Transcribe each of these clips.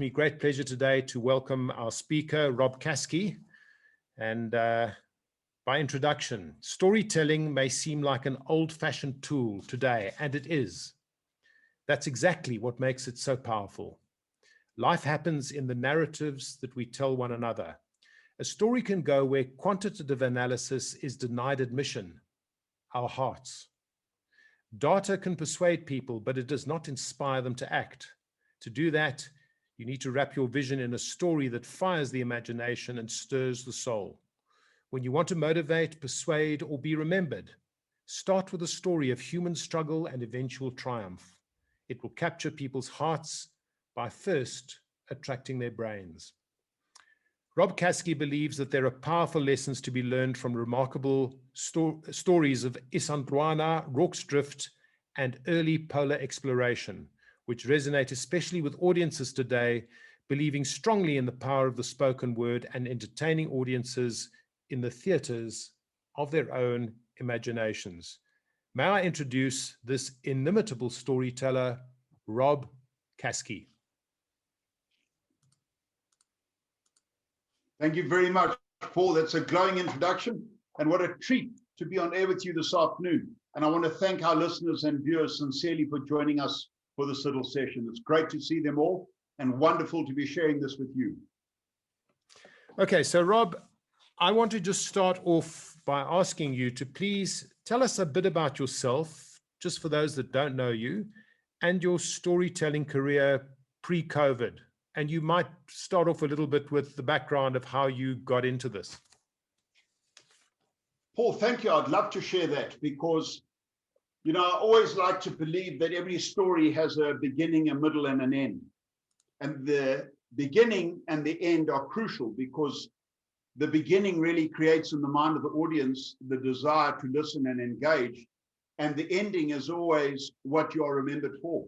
me great pleasure today to welcome our speaker, Rorke Caskie. And by introduction, storytelling may seem like an old-fashioned tool today, and it is. That's exactly what makes it so powerful. Life happens in the narratives that we tell one another. A story can go where quantitative analysis is denied admission, our hearts. Data can persuade people, but it does not inspire them to act. To do that, you need to wrap your vision in a story that fires the imagination and stirs the soul. When you want to motivate, persuade, or be remembered, start with a story of human struggle and eventual triumph. It will capture people's hearts by first attracting their brains. Rorke Caskie believes that there are powerful lessons to be learned from remarkable stories of Isandlwana, Rorke's drift, and early polar exploration, which resonate especially with audiences today, believing strongly in the power of the spoken word and entertaining audiences in the theaters of their own imaginations. May I introduce this inimitable storyteller, Rorke Caskie. Thank you very much, Paul. That's a glowing introduction, and what a treat to be on air with you this afternoon. And I want to thank our listeners and viewers sincerely for joining us for this little session. It's great to see them all and wonderful to be sharing this with you. Okay, so Rob, I want to just start off by asking you to please tell us a bit about yourself, just for those that don't know you, and your storytelling career pre-COVID. And you might start off a little bit with the background of how you got into this. Paul, thank you. I'd love to share that because, you know, I always like to believe that every story has a beginning, a middle, and an end. And the beginning and the end are crucial because the beginning really creates in the mind of the audience the desire to listen and engage. And the ending is always what you are remembered for.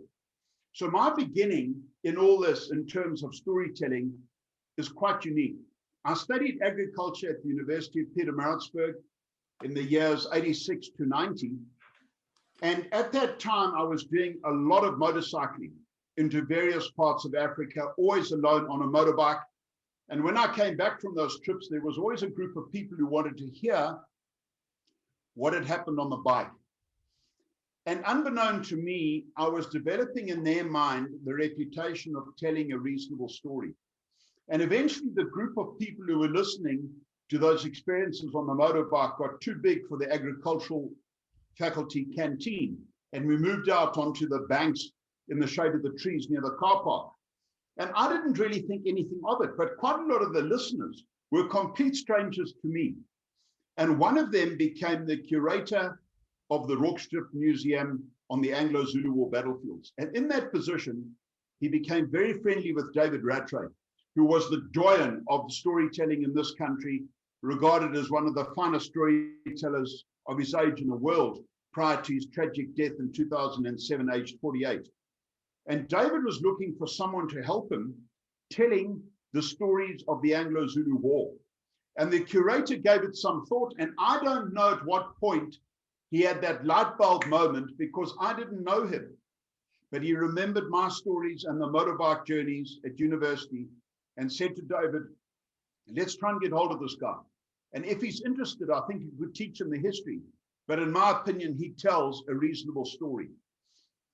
So my beginning in all this in terms of storytelling is quite unique. I studied agriculture at the University of Pietermaritzburg in the years 86 to 90. And at that time, I was doing a lot of motorcycling into various parts of Africa, always alone on a motorbike. And when I came back from those trips, there was always a group of people who wanted to hear what had happened on the bike. And unbeknown to me, I was developing in their mind the reputation of telling a reasonable story. And eventually the group of people who were listening to those experiences on the motorbike got too big for the agricultural faculty canteen. And we moved out onto the banks in the shade of the trees near the car park. And I didn't really think anything of it, but quite a lot of the listeners were complete strangers to me. And one of them became the curator of the Rorke Strip Museum on the Anglo-Zulu War battlefields. And in that position, he became very friendly with David Rattray, who was the doyen of storytelling in this country, regarded as one of the finest storytellers of his age in the world prior to his tragic death in 2007, aged 48. And David was looking for someone to help him telling the stories of the Anglo-Zulu War. And the curator gave it some thought, and I don't know at what point he had that light bulb moment because I didn't know him, but he remembered my stories and the motorbike journeys at university and said to David, let's try and get hold of this guy. And if he's interested, I think he would teach him the history. But in my opinion, he tells a reasonable story.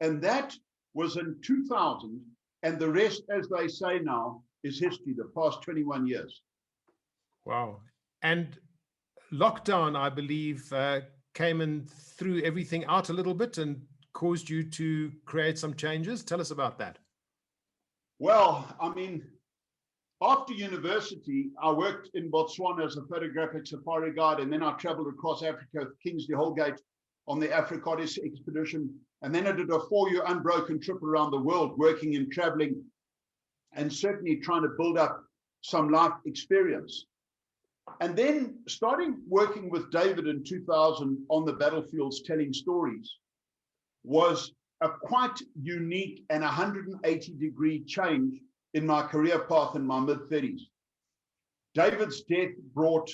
And that was in 2000. And the rest, as they say now, is history, the past 21 years. Wow. And lockdown, I believe, came and threw everything out a little bit and caused you to create some changes. Tell us about that. Well, I mean, after university, I worked in Botswana as a photographic safari guide, and then I traveled across Africa with Kingsley Holgate on the Africa Odyssey expedition. And then I did a 4-year unbroken trip around the world, working and traveling, and certainly trying to build up some life experience. And then starting working with David in 2000 on the battlefields telling stories was a quite unique and 180-degree change in my career path in my mid-30s. David's death brought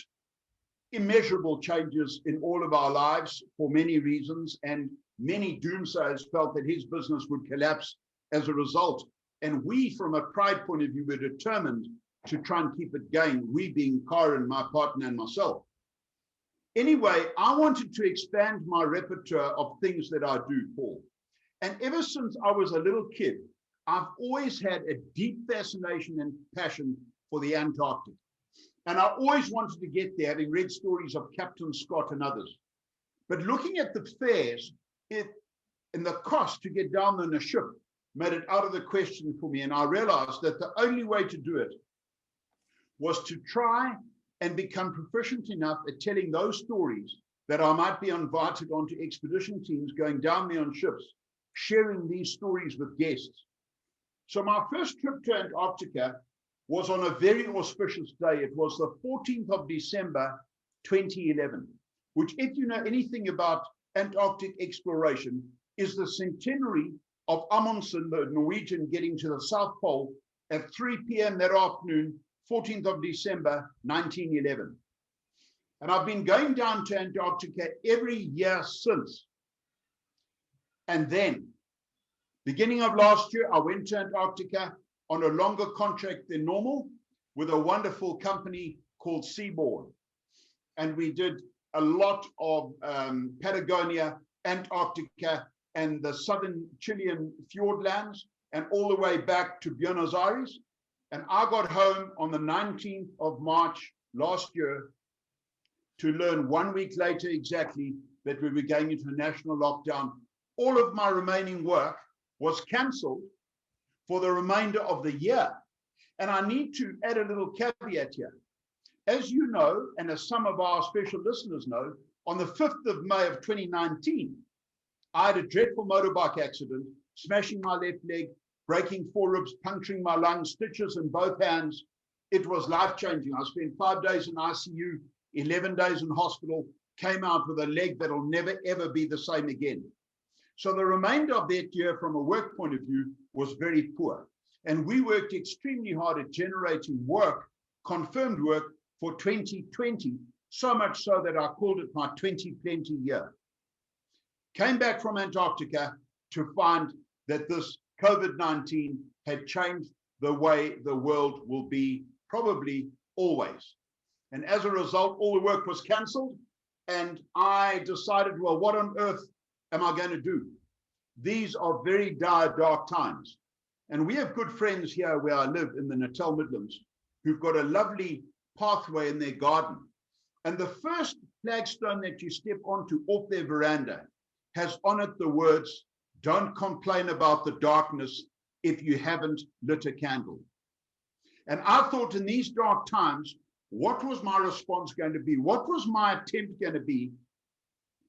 immeasurable changes in all of our lives for many reasons, and many doomsayers felt that his business would collapse as a result And we, from a pride point of view, were determined to try and keep it going, we being Karen, my partner, and myself. Anyway, I wanted to expand my repertoire of things that I do, Paul. And ever since I was a little kid, I've always had a deep fascination and passion for the Antarctic. And I always wanted to get there, having read stories of Captain Scott and others. But looking at the fares, and the cost to get down on a ship made it out of the question for me. And I realized that the only way to do it was to try and become proficient enough at telling those stories that I might be invited onto expedition teams going down there on ships, sharing these stories with guests. So my first trip to Antarctica was on a very auspicious day. It was the 14th of December, 2011, which, if you know anything about Antarctic exploration, is the centenary of Amundsen, the Norwegian, getting to the South Pole at 3 p.m. that afternoon, 14th of December, 1911. And I've been going down to Antarctica every year since. And then, beginning of last year, I went to Antarctica on a longer contract than normal with a wonderful company called Seaboard. And we did a lot of Patagonia, Antarctica, and the southern Chilean fjordlands, and all the way back to Buenos Aires. And I got home on the 19th of March last year to learn 1 week later exactly that we were going into a national lockdown. All of my remaining work was cancelled for the remainder of the year. And I need to add a little caveat here. As you know, and as some of our special listeners know, on the 5th of May of 2019, I had a dreadful motorbike accident, smashing my left leg, breaking 4 ribs, puncturing my lungs, stitches in both hands. It was life-changing. I spent 5 days in ICU, 11 days in hospital, came out with a leg that'll never, ever be the same again. So the remainder of that year, from a work point of view, was very poor. And we worked extremely hard at generating work, confirmed work, for 2020, so much so that I called it my 2020 year. Came back from Antarctica to find that this COVID-19 had changed the way the world will be, probably always. And as a result, all the work was cancelled. And I decided, well, what on earth am I going to do? These are very dire, dark times. And we have good friends here where I live in the Natal Midlands who've got a lovely pathway in their garden. And the first flagstone that you step onto off their veranda has on it the words, "Don't complain about the darkness if you haven't lit a candle." And I thought, in these dark times, what was my response going to be? What was my attempt going to be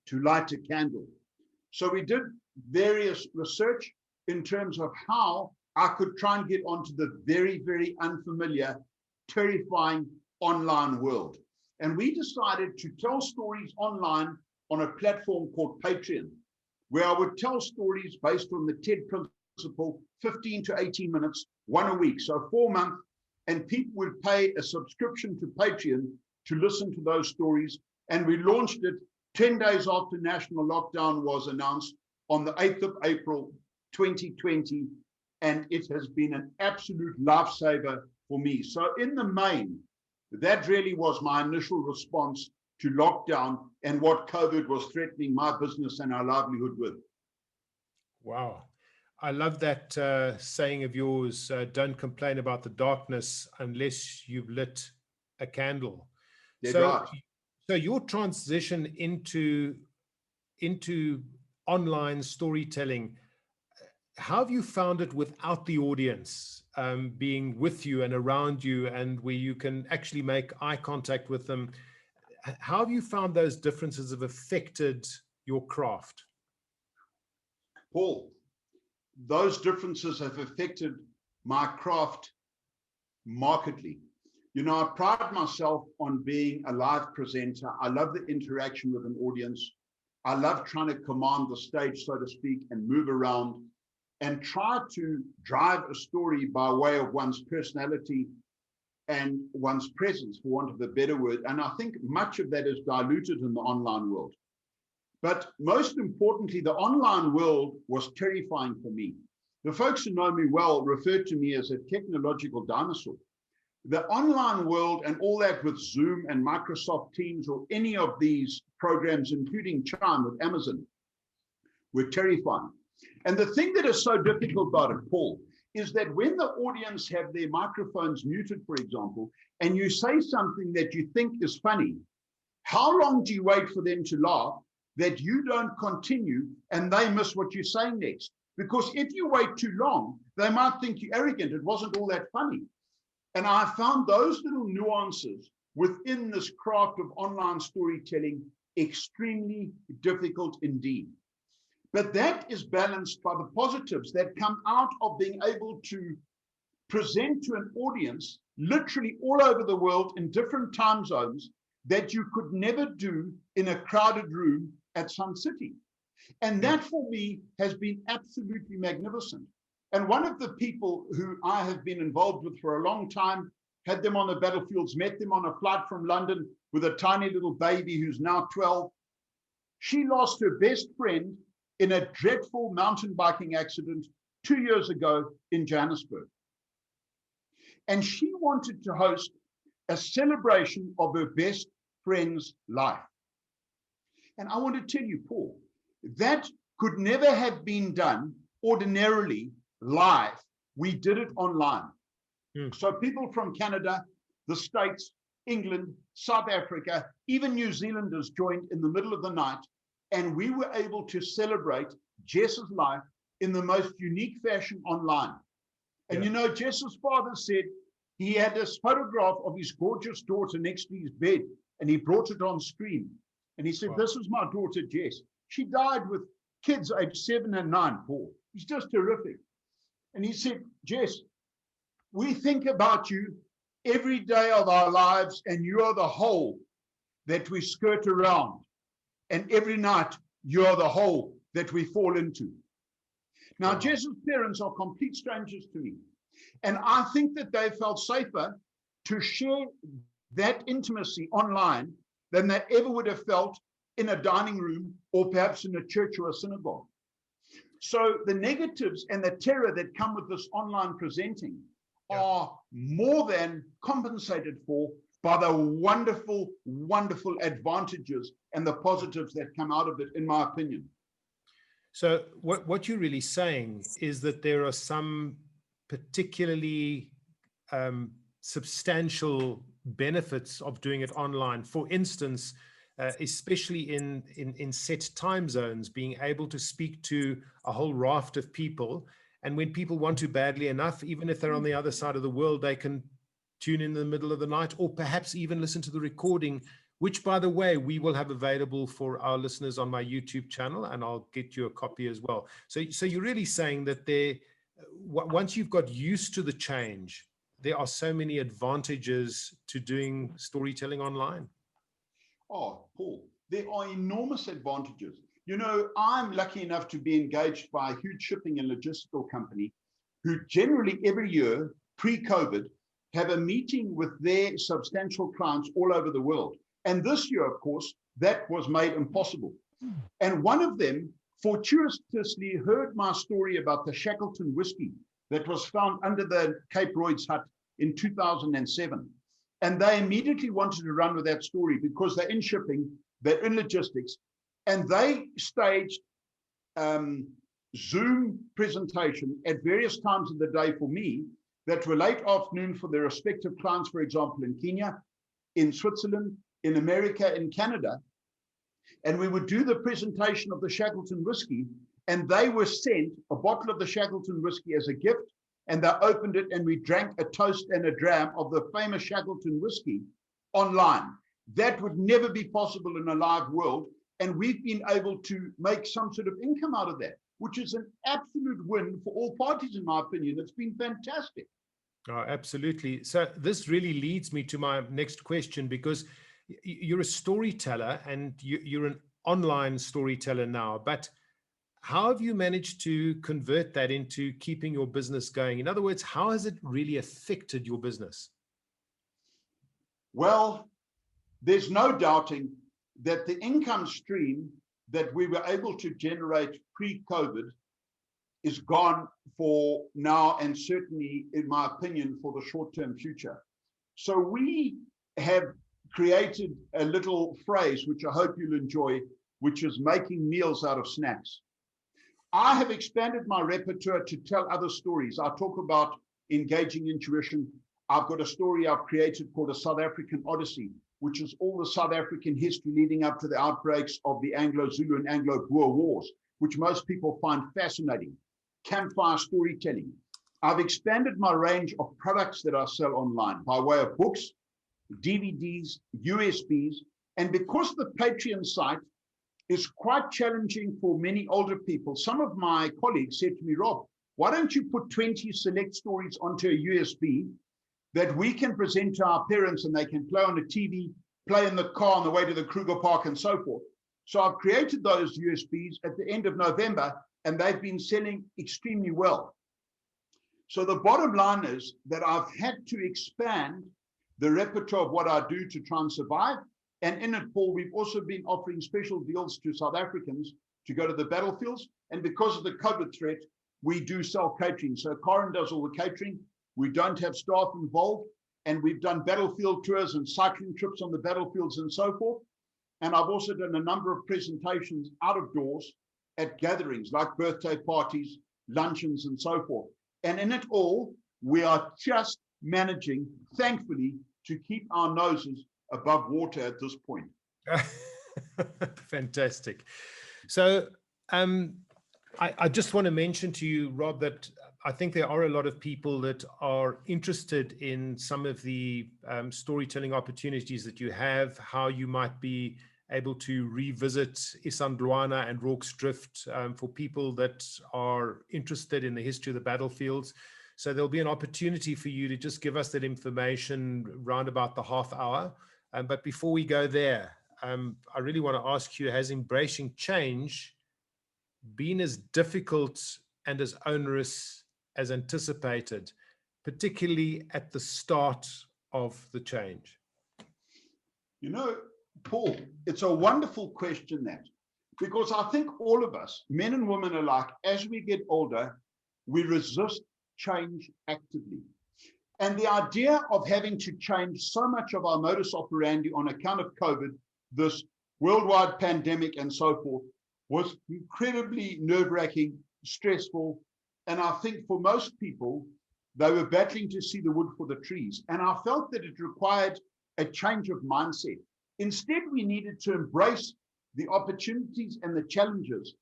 to light a candle? So we did various research in terms of how I could try and get onto the very, very unfamiliar, terrifying online world. And we decided to tell stories online on a platform called Patreon, where I would tell stories based on the TED principle, 15 to 18 minutes, one a week, so 4 months, and people would pay a subscription to Patreon to listen to those stories. And we launched it 10 days after national lockdown was announced on the 8th of April, 2020, and it has been an absolute lifesaver for me. So in the main, that really was my initial response to lockdown and what COVID was threatening my business and our livelihood with. Wow. I love that saying of yours, don't complain about the darkness unless you've lit a candle. Right. So your transition into online storytelling, how have you found it without the audience being with you and around you, and where you can actually make eye contact with them? How have you found those differences have affected your craft? Paul, those differences have affected my craft markedly. You know, I pride myself on being a live presenter. I love the interaction with an audience. I love trying to command the stage, so to speak, and move around and try to drive a story by way of one's personality and one's presence, for want of a better word. And I think much of that is diluted in the online world. But most importantly, the online world was terrifying for me. The folks who know me well refer to me as a technological dinosaur. The online world and all that with Zoom and Microsoft Teams or any of these programs, including Chime with Amazon, were terrifying. And the thing that is so difficult about it, Paul, is that when the audience have their microphones muted, for example, and you say something that you think is funny, how long do you wait for them to laugh that you don't continue and they miss what you're saying next? Because if you wait too long, they might think you're arrogant. It wasn't all that funny. And I found those little nuances within this craft of online storytelling extremely difficult indeed. But that is balanced by the positives that come out of being able to present to an audience literally all over the world in different time zones that you could never do in a crowded room at Sun City. And that for me has been absolutely magnificent. And one of the people who I have been involved with for a long time, had them on the battlefields, met them on a flight from London with a tiny little baby who's now 12. She lost her best friend in a dreadful mountain biking accident 2 years ago in Johannesburg. And she wanted to host a celebration of her best friend's life. And I want to tell you, Paul, that could never have been done ordinarily live. We did it online. So people from Canada, the States, England, South Africa, even New Zealanders joined in the middle of the night, and we were able to celebrate Jess's life in the most unique fashion online. And you know, Jess's father said he had this photograph of his gorgeous daughter next to his bed, and he brought it on screen. And he said, this is my daughter, Jess. She died with kids aged 7 and 9, Paul. It's just terrific. And he said, Jess, we think about you every day of our lives, and you are the hole that we skirt around. And every night, you are the hole that we fall into. Now, Jess's parents are complete strangers to me. And I think that they felt safer to share that intimacy online than they ever would have felt in a dining room or perhaps in a church or a synagogue. So the negatives and the terror that come with this online presenting are more than compensated for by the wonderful, wonderful advantages and the positives that come out of it, in my opinion. So what you're really saying is that there are some particularly substantial benefits of doing it online. For instance, especially in set time zones, being able to speak to a whole raft of people. And when people want to badly enough, even if they're on the other side of the world, they can tune in the middle of the night, or perhaps even listen to the recording, which, by the way, we will have available for our listeners on my YouTube channel, and I'll get you a copy as well. So you're really saying that once you've got used to the change, there are so many advantages to doing storytelling online. Oh, Paul, there are enormous advantages. You know, I'm lucky enough to be engaged by a huge shipping and logistical company who generally every year, pre-COVID, have a meeting with their substantial clients all over the world. And this year, of course, that was made impossible. And one of them fortuitously heard my story about the Shackleton whiskey that was found under the Cape Royds hut in 2007. And they immediately wanted to run with that story because they're in shipping, they're in logistics, and they staged Zoom presentation at various times of the day for me that were late afternoon for their respective clients, for example, in Kenya, in Switzerland, in America, in Canada. And we would do the presentation of the Shackleton whiskey, and they were sent a bottle of the Shackleton whiskey as a gift, and they opened it, and we drank a toast and a dram of the famous Shackleton whiskey online. That would never be possible in a live world, and we've been able to make some sort of income out of that, which is an absolute win for all parties, in my opinion. It's been fantastic. Oh, absolutely. So this really leads me to my next question, because you're a storyteller and you're an online storyteller now, but how have you managed to convert that into keeping your business going? In other words, how has it really affected your business? Well, there's no doubting that the income stream that we were able to generate pre-COVID is gone for now, and certainly, in my opinion, for the short-term future. So we have created a little phrase, which I hope you'll enjoy, which is making meals out of snacks. I have expanded my repertoire to tell other stories. I talk about engaging intuition. I've got a story I've created called A South African Odyssey, which is all the South African history leading up to the outbreaks of the Anglo-Zulu and Anglo-Boer wars, which most people find fascinating. Campfire storytelling. I've expanded my range of products that I sell online by way of books, DVDs, USBs, and because the Patreon site is quite challenging for many older people, some of my colleagues said to me, Rob, why don't you put 20 select stories onto a USB that we can present to our parents and they can play on the TV, play in the car on the way to the Kruger Park and so forth. So I've created those USBs at the end of November, and they've been selling extremely well. So the bottom line is that I've had to expand the repertoire of what I do to try and survive. And in it, Paul, we've also been offering special deals to South Africans to go to the battlefields. And because of the COVID threat, we do sell catering. So Corin does all the catering. We don't have staff involved. And we've done battlefield tours and cycling trips on the battlefields and so forth. And I've also done a number of presentations out of doors at gatherings like birthday parties, luncheons, and so forth. And in it all, we are just managing, thankfully, to keep our noses above water at this point. Fantastic. So I just want to mention to you, Rob, that I think there are a lot of people that are interested in some of the storytelling opportunities that you have, how you might be able to revisit Isandlwana and Rorke's Drift for people that are interested in the history of the battlefields. So there'll be an opportunity for you to just give us that information round about the half hour. But before we go there, I really want to ask you, has embracing change been as difficult and as onerous as anticipated, particularly at the start of the change? You know, Paul, it's a wonderful question, that, because I think all of us, men and women alike, as we get older, we resist change actively. And the idea of having to change so much of our modus operandi on account of COVID, this worldwide pandemic and so forth, was incredibly nerve-wracking, stressful. And I think for most people, they were battling to see the wood for the trees. And I felt that it required a change of mindset. Instead, we needed to embrace the opportunities and the challenges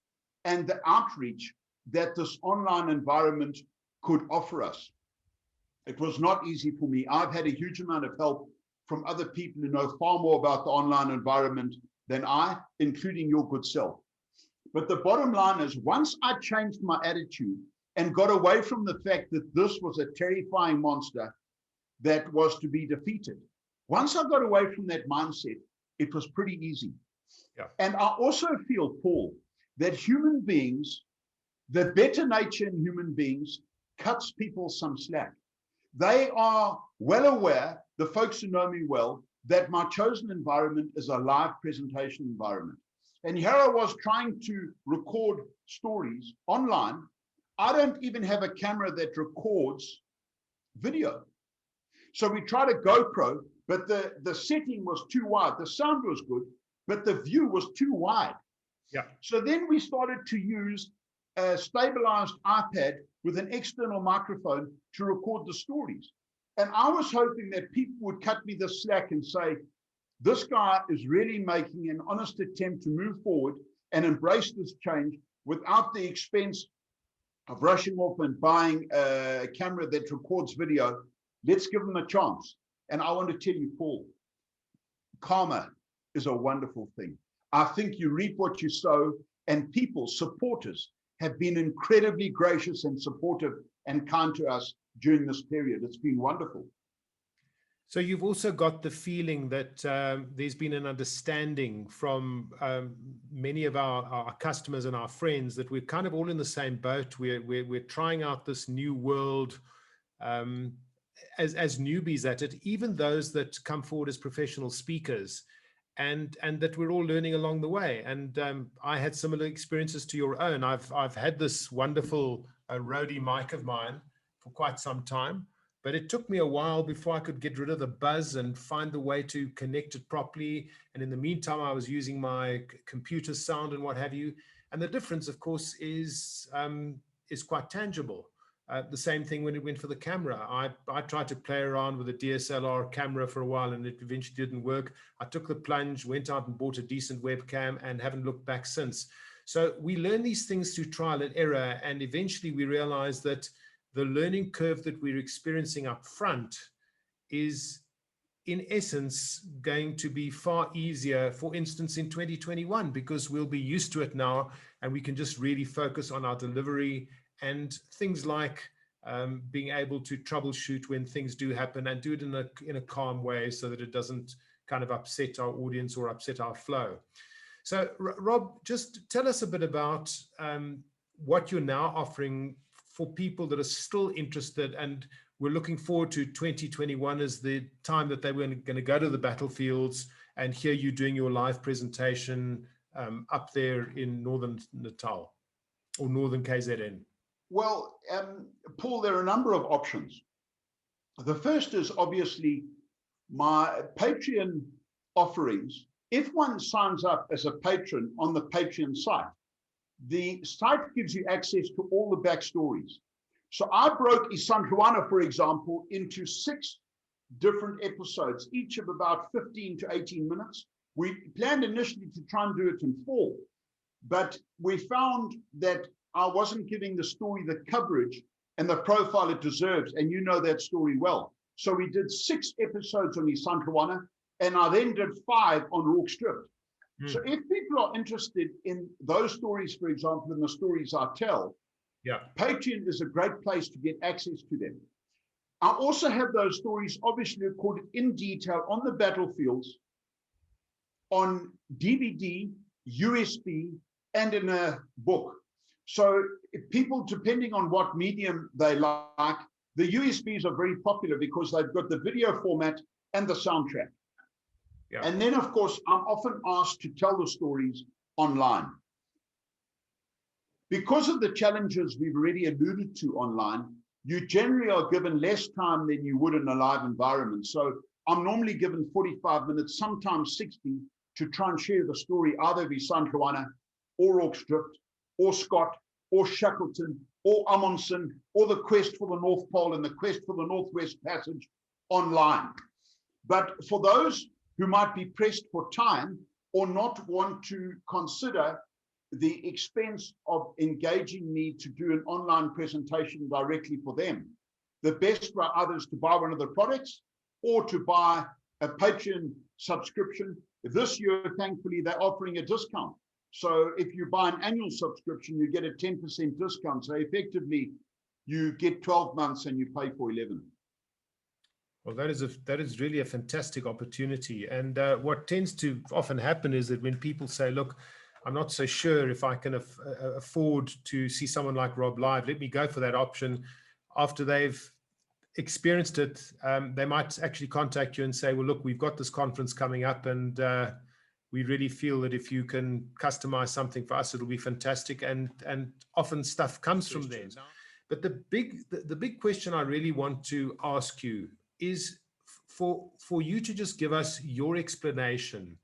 and the outreach that this online environment could offer us. It was not easy for me. I've had a huge amount of help from other people who know far more about the online environment than I, including your good self. But the bottom line is, once I changed my attitude and got away from the fact that this was a terrifying monster that was to be defeated, once I got away from that mindset, it was pretty easy. Yeah. And I also feel, Paul, that human beings, the better nature in human beings cuts people some slack. They are well aware, the folks who know me well, that my chosen environment is a live presentation environment. And here I was trying to record stories online. I don't even have a camera that records video. So we tried a GoPro, but the setting was too wide. The sound was good, but the view was too wide. Yeah. So then we started to use a stabilized iPad with an external microphone to record the stories. And I was hoping that people would cut me the slack and say, this guy is really making an honest attempt to move forward and embrace this change without the expense of rushing off and buying a camera that records video. Let's give them a chance. And I want to tell you, Paul, karma is a wonderful thing. I think you reap what you sow, and people, supporters, have been incredibly gracious and supportive and kind to us during this period. It's been wonderful. So you've also got the feeling that there's been an understanding from many of our customers and our friends that we're kind of all in the same boat. We're trying out this new world as newbies at it, even those that come forward as professional speakers. and that we're all learning along the way. And I had similar experiences to your own. I've had this wonderful Rode mic of mine for quite some time, but it took me a while before I could get rid of the buzz and find the way to connect it properly. And in the meantime, I was using my computer sound and what have you. And the difference, of course, is quite tangible. The same thing when it went for the camera. I tried to play around with a DSLR camera for a while, and it eventually didn't work. I took the plunge, went out and bought a decent webcam, and haven't looked back since. So we learn these things through trial and error, and eventually we realize that the learning curve that we're experiencing up front is, in essence, going to be far easier, for instance, in 2021, because we'll be used to it now, and we can just really focus on our delivery and things like being able to troubleshoot when things do happen and do it in a calm way so that it doesn't kind of upset our audience or upset our flow. So, Rob, just tell us a bit about what you're now offering for people that are still interested, and we're looking forward to 2021 as the time that they were going to go to the battlefields and hear you doing your live presentation up there in Northern Natal or Northern KZN. Well, Paul, there are a number of options. The first is obviously my Patreon offerings. If one signs up as a patron on the Patreon site, the site gives you access to all the backstories. So I broke Isandlwana, for example, into 6 different episodes, each of about 15 to 18 minutes. We planned initially to try and do it in 4, but we found that I wasn't giving the story the coverage and the profile it deserves, and you know that story well. So we did 6 episodes on Isandlwana, and I then did 5 on Rorke Stripped. So if people are interested in those stories, for example, in the stories I tell, Patreon is a great place to get access to them. I also have those stories obviously recorded in detail on the battlefields, on DVD, USB, and in a book. So if people, depending on what medium they like, the USBs are very popular because they've got the video format and the soundtrack. Yeah. And then, of course, I'm often asked to tell the stories online. Because of the challenges we've already alluded to online, you generally are given less time than you would in a live environment. So I'm normally given 45 minutes, sometimes 60, to try and share the story, either of Isandlwana or Rorke Stripped, or Scott, or Shackleton, or Amundsen, or the quest for the North Pole and the quest for the Northwest Passage online. But for those who might be pressed for time or not want to consider the expense of engaging me to do an online presentation directly for them, the best for others to buy one of the products or to buy a Patreon subscription. This year, thankfully, they're offering a discount. So if you buy an annual subscription, you get a 10% discount. So effectively, you get 12 months and you pay for 11. Well, that is really a fantastic opportunity. And what tends to often happen is that when people say, look, I'm not so sure if I can afford to see someone like Rob live, let me go for that option. After they've experienced it, they might actually contact you and say, well, look, we've got this conference coming up, and we really feel that if you can customize something for us, it'll be fantastic. And often stuff comes from there. But the big question I really want to ask you is for you to just give us your explanation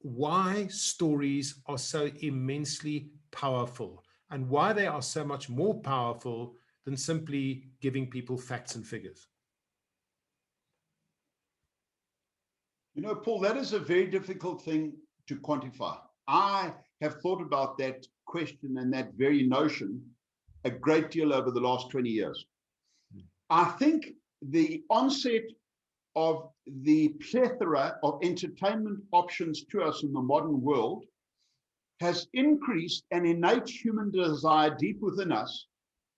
why stories are so immensely powerful and why they are so much more powerful than simply giving people facts and figures. You know, Paul, that is a very difficult thing to quantify. I have thought about that question and that very notion a great deal over the last 20 years. I think the onset of the plethora of entertainment options to us in the modern world has increased an innate human desire deep within us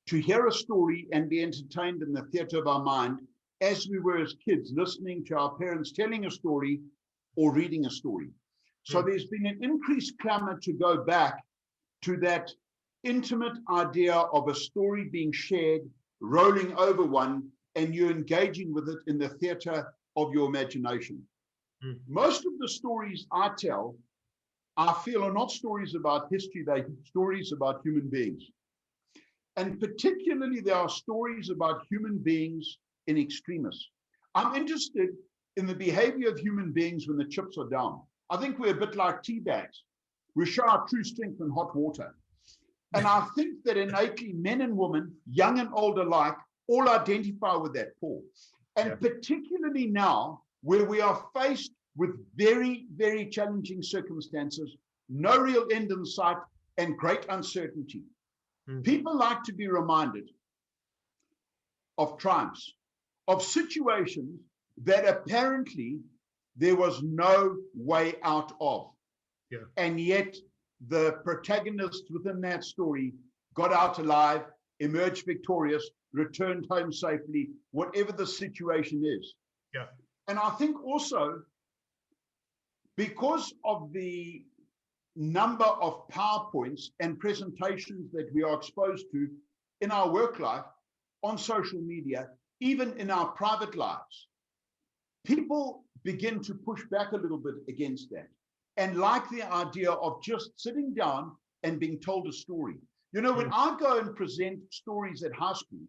to hear a story and be entertained in the theater of our mind, as we were as kids, listening to our parents telling a story or reading a story. So there's been an increased clamor to go back to that intimate idea of a story being shared, rolling over one, and you're engaging with it in the theater of your imagination. Mm. Most of the stories I tell, I feel, are not stories about history, they're stories about human beings. And particularly, there are stories about human beings in extremis. I'm interested in the behavior of human beings when the chips are down. I think we're a bit like tea bags. We show our true strength in hot water. And I think that innately men and women, young and old alike, all identify with that, Paul. And particularly now, where we are faced with very, very challenging circumstances, no real end in sight, and great uncertainty. People like to be reminded of triumphs, of situations that apparently there was no way out of. Yeah. And yet the protagonist within that story got out alive, emerged victorious, returned home safely, whatever the situation is. Yeah. And I think also, because of the number of PowerPoints and presentations that we are exposed to in our work life, on social media, even in our private lives, people begin to push back a little bit against that and like the idea of just sitting down and being told a story. You know, when I go and present stories at high school,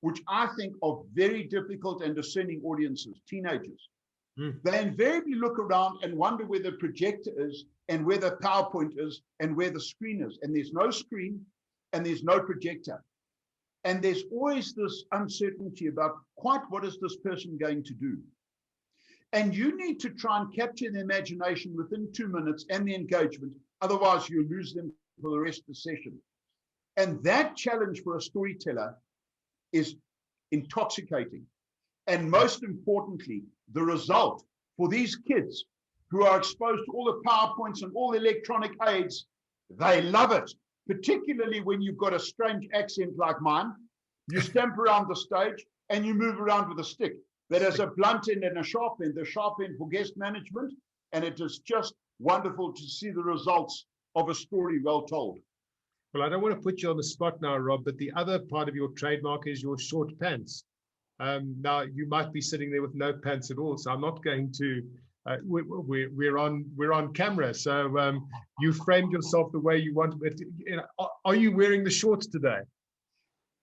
which I think are very difficult and discerning audiences, teenagers, they invariably look around and wonder where the projector is and where the PowerPoint is and where the screen is. And there's no screen and there's no projector. And there's always this uncertainty about quite what is this person going to do. And you need to try and capture the imagination within 2 minutes and the engagement. Otherwise, you lose them for the rest of the session. And that challenge for a storyteller is intoxicating. And most importantly, the result for these kids who are exposed to all the PowerPoints and all the electronic aids, they love it, particularly when you've got a strange accent like mine. You stamp around the stage and you move around with a stick that has a blunt end and a sharp end, the sharp end for guest management. And it is just wonderful to see the results of a story well told. Well, I don't want to put you on the spot now, Rob, but the other part of your trademark is your short pants. Now, you might be sitting there with no pants at all, so I'm not going to. We're on camera, so you framed yourself the way you want. But you know, are you wearing the shorts today,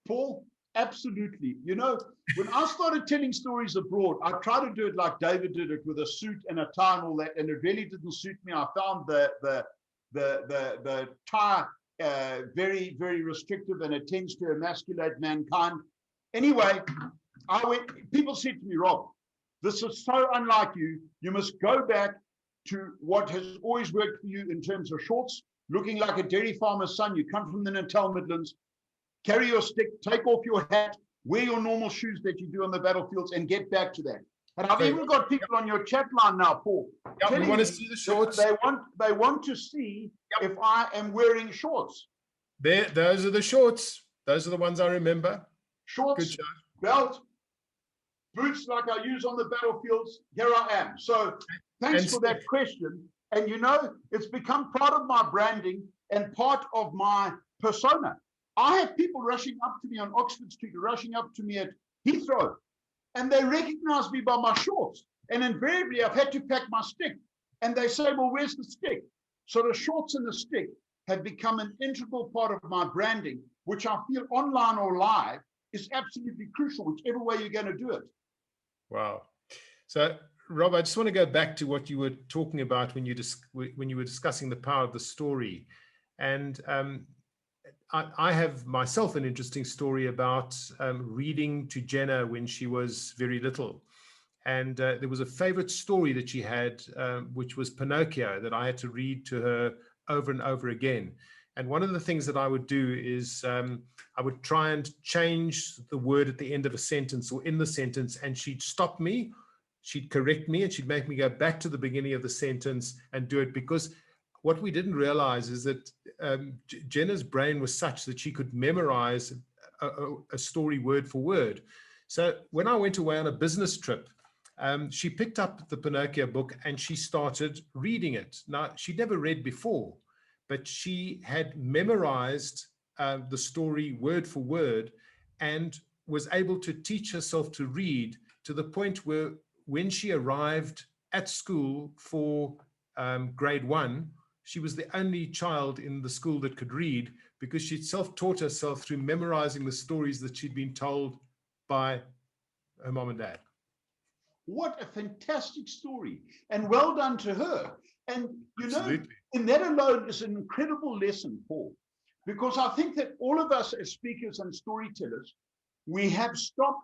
Paul? Absolutely. You know, when I started telling stories abroad, I tried to do it like David did it, with a suit and a tie and all that, and it really didn't suit me. I found the tie very, very restrictive, and it tends to emasculate mankind. Anyway, people said to me, Rob, this is so unlike you. You must go back to what has always worked for you in terms of shorts, looking like a dairy farmer's son. You come from the Natal Midlands, carry your stick, take off your hat, wear your normal shoes that you do on the battlefields, and get back to that. And I've even got people on your chat line now, Paul. We want to see the shorts. They want to see if I am wearing shorts. Those are the shorts. Those are the ones I remember. Shorts, belt, boots like I use on the battlefields. Here I am. So thanks for that question. And you know, it's become part of my branding and part of my persona. I have people rushing up to me on Oxford Street, rushing up to me at Heathrow, and they recognize me by my shorts. And invariably, I've had to pack my stick. And they say, well, where's the stick? So the shorts and the stick have become an integral part of my branding, which I feel online or live is absolutely crucial, whichever way you're going to do it. Wow. So, Rob, I just want to go back to what you were talking about when you were discussing the power of the story. And I have myself an interesting story about reading to Jenna when she was very little. And there was a favorite story that she had, which was Pinocchio, that I had to read to her over and over again. And one of the things that I would do is I would try and change the word at the end of a sentence or in the sentence, and she'd stop me, she'd correct me, and she'd make me go back to the beginning of the sentence and do it, because what we didn't realize is that Jenna's brain was such that she could memorize a story word for word. So when I went away on a business trip, she picked up the Pinocchio book and she started reading it. Now, she'd never read before, but she had memorized the story word for word and was able to teach herself to read to the point where when she arrived at school for grade 1. She was the only child in the school that could read because she'd self-taught herself through memorizing the stories that she'd been told by her mom and dad. What a fantastic story, and well done to her. And you Absolutely. know, in that alone is an incredible lesson, Paul, because I think that all of us as speakers and storytellers, we have stock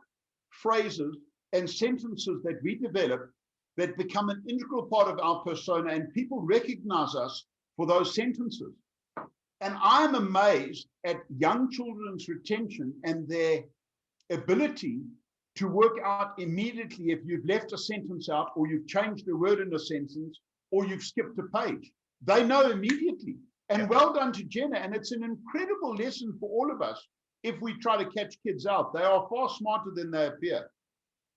phrases and sentences that we develop that become an integral part of our persona, and people recognize us for those sentences. And I'm amazed at young children's retention and their ability to work out immediately if you've left a sentence out, or you've changed a word in a sentence, or you've skipped a page. They know immediately. And well done to Jenna. And it's an incredible lesson for all of us if we try to catch kids out. They are far smarter than they appear.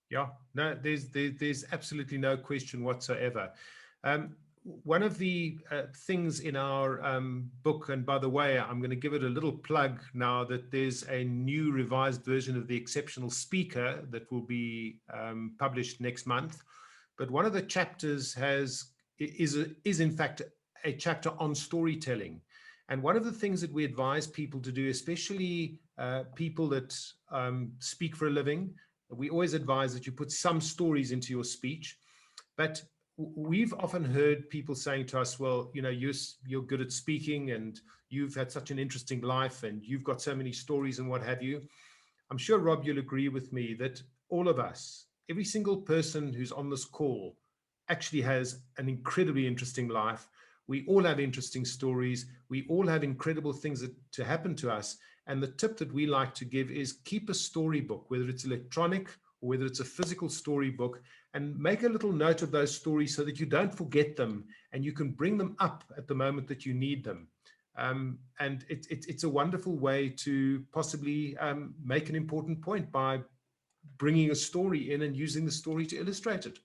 Yeah, no, there's absolutely no question whatsoever. One of the things in our book, and by the way, I'm going to give it a little plug now, that there's a new revised version of The Exceptional Speaker that will be published next month. But one of the chapters is in fact a chapter on storytelling. And one of the things that we advise people to do, especially people that speak for a living, we always advise that you put some stories into your speech. But we've often heard people saying to us, well, you know, you're good at speaking and you've had such an interesting life and you've got so many stories and what have you. I'm sure, Rob, you'll agree with me that all of us, every single person who's on this call, actually has an incredibly interesting life. We all have interesting stories. We all have incredible things to happen to us. And the tip that we like to give is keep a storybook, whether it's electronic or whether it's a physical storybook, and make a little note of those stories so that you don't forget them and you can bring them up at the moment that you need them. And it's a wonderful way to possibly make an important point by bringing a story in and using the story to illustrate it.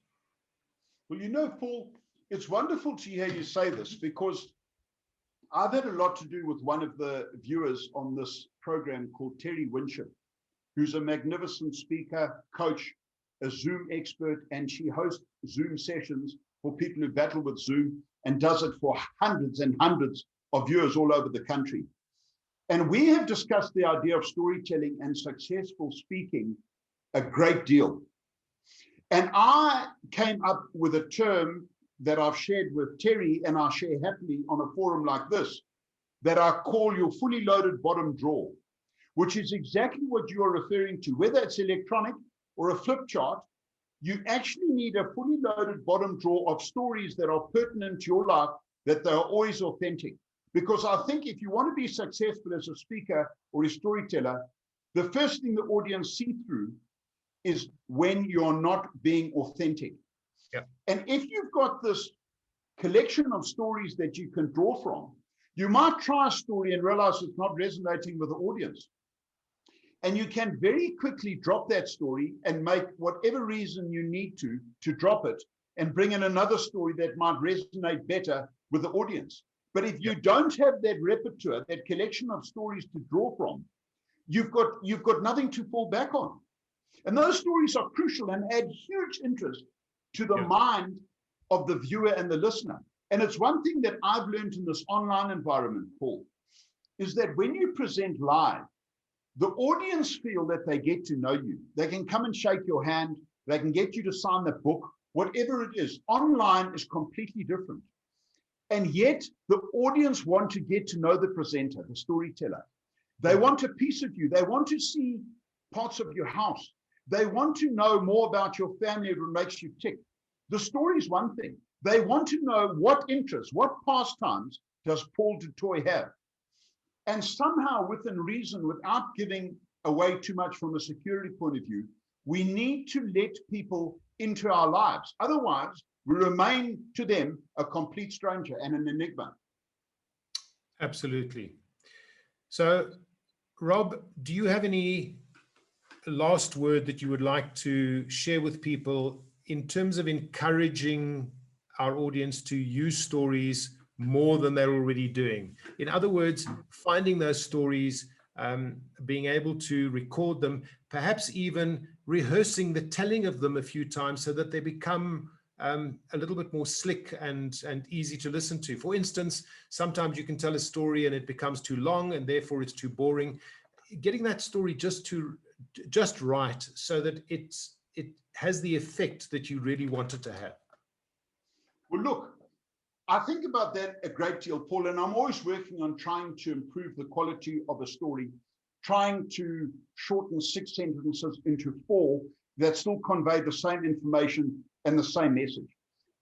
Well, you know, Paul, it's wonderful to hear you say this, because I've had a lot to do with one of the viewers on this program called Terry Winship, who's a magnificent speaker, coach, a Zoom expert, and she hosts Zoom sessions for people who battle with Zoom and does it for hundreds and hundreds of viewers all over the country. And we have discussed the idea of storytelling and successful speaking a great deal. And I came up with a term that I've shared with Terry, and I share happily on a forum like this, that I call your fully loaded bottom drawer, which is exactly what you're referring to. Whether it's electronic or a flip chart, you actually need a fully loaded bottom drawer of stories that are pertinent to your life, that they are always authentic. Because I think if you want to be successful as a speaker or a storyteller, the first thing the audience see through is when you're not being authentic. Yeah. And if you've got this collection of stories that you can draw from, you might try a story and realize it's not resonating with the audience. And you can very quickly drop that story and make whatever reason you need to drop it and bring in another story that might resonate better with the audience. But if you don't have that repertoire, that collection of stories to draw from, you've got nothing to fall back on. And those stories are crucial and add huge interest to the mind of the viewer and the listener. And it's one thing that I've learned in this online environment, Paul, is that when you present live, the audience feel that they get to know you. They can come and shake your hand. They can get you to sign the book, whatever it is. Online is completely different. And yet the audience want to get to know the presenter, the storyteller. They want a piece of you. They want to see parts of your house. They want to know more about your family, what makes you tick. The story is one thing. They want to know what interests, what pastimes does Paul du Toit have? And somehow, within reason, without giving away too much from a security point of view, we need to let people into our lives. Otherwise, we remain to them a complete stranger and an enigma. Absolutely. So, Rob, do you have any last word that you would like to share with people in terms of encouraging our audience to use stories more than they're already doing? In other words, finding those stories, being able to record them, perhaps even rehearsing the telling of them a few times so that they become a little bit more slick and easy to listen to. For instance, sometimes you can tell a story and it becomes too long and therefore it's too boring. Getting that story just right so that it has the effect that you really want it to have. Well, look, I think about that a great deal, Paul, and I'm always working on trying to improve the quality of a story, trying to shorten 6 sentences into 4 that still convey the same information and the same message.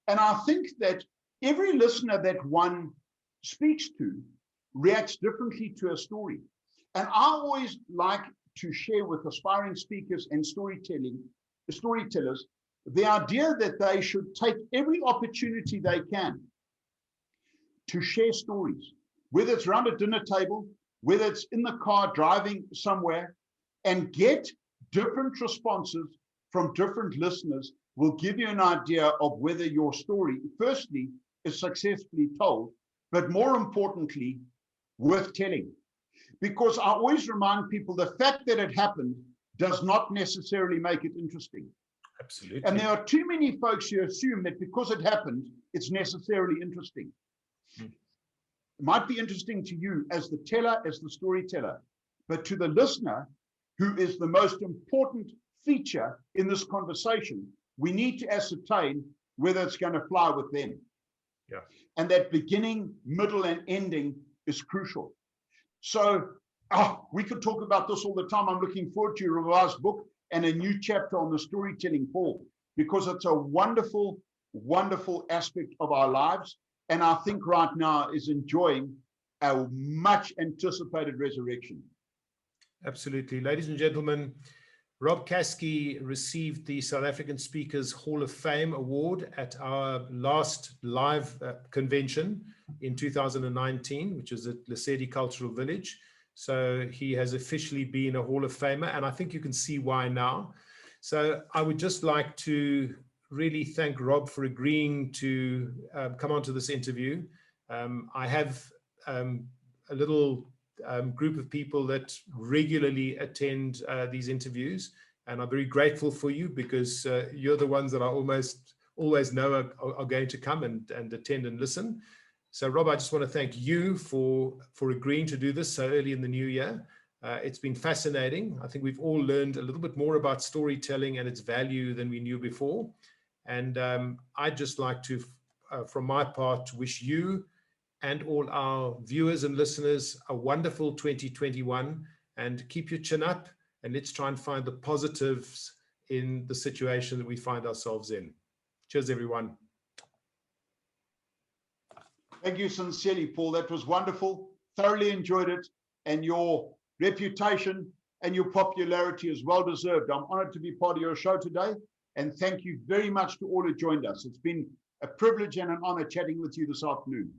And I think that every listener that one speaks to reacts differently to a story. And I always like to share with aspiring speakers and storytellers the idea that they should take every opportunity they can to share stories, whether it's around a dinner table, whether it's in the car driving somewhere, and get different responses from different listeners will give you an idea of whether your story, firstly, is successfully told, but more importantly, worth telling. Because I always remind people the fact that it happened does not necessarily make it interesting. Absolutely. And there are too many folks who assume that because it happened, it's necessarily interesting. It might be interesting to you as the teller, as the storyteller, but to the listener, who is the most important feature in this conversation, we need to ascertain whether it's going to fly with them. Yeah. And that beginning, middle, and ending is crucial. So we could talk about this all the time. I'm looking forward to your revised book and a new chapter on the storytelling, Paul, because it's a wonderful, wonderful aspect of our lives. And I think right now is enjoying a much anticipated resurrection. Absolutely. Ladies and gentlemen, Rob Caskie received the South African Speakers Hall of Fame Award at our last live convention in 2019, which was at Lesedi Cultural Village. So he has officially been a Hall of Famer, and I think you can see why now. So I would just like to really thank Rob for agreeing to come onto this interview. I have a little group of people that regularly attend these interviews, and I'm very grateful for you because you're the ones that I almost always know are going to come and attend and listen. So Rob, I just want to thank you for agreeing to do this so early in the new year. It's been fascinating. I think we've all learned a little bit more about storytelling and its value than we knew before. And I'd just like to, from my part, wish you and all our viewers and listeners a wonderful 2021, and keep your chin up, and let's try and find the positives in the situation that we find ourselves in. Cheers, everyone. Thank you sincerely, Paul. That was wonderful. Thoroughly enjoyed it. And your reputation and your popularity is well deserved. I'm honored to be part of your show today. And thank you very much to all who joined us. It's been a privilege and an honor chatting with you this afternoon.